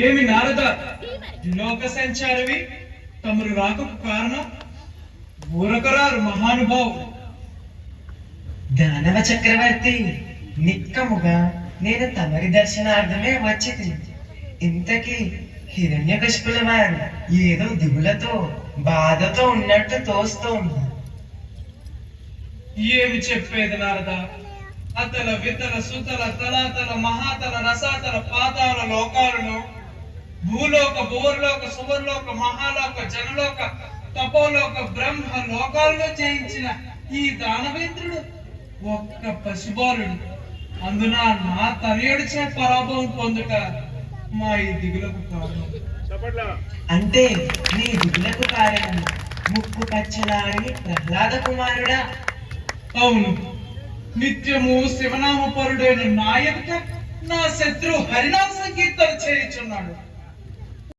ఏమి నారద లోక సంచారవి తమరు రాకకు కారణం ఊరకరారు మహానుభావుడు. దానవ చక్రవర్తి, నిక్కముగా నేను తమరి దర్శనార్థమే వచ్చింది. ఇంతకీ హిరణ్యకశిపుల వారు ఏదో దిగులతో బాధతో ఉన్నట్టు తోస్తోంది. ఏమి చెప్పేది నారద? అతల వితల సుతల తలాతల మహాతల రసాతల పాతాల లోకాలను భూలోక భూవర్లోక సువర్లోక మహాలోక జనలోక తపోలోక బ్రహ్మ లోకాలను జయించిన ఈ దానవేంద్రుడు ఒక్క పశుబాలుడు. అందున నా తనయుడి చే పరాభవం పొందుట మా ఈ దిగులకు కారణం. అంటే నీ దిగులకు కారణం ముక్కు పచ్చలాడి ప్రహ్లాద కుమారుడా? అవును, నిత్యము శివనామ పరుడైన నా ఎదుట నా శత్రు హరినామ సంకీర్తన చేయుచున్నాడు.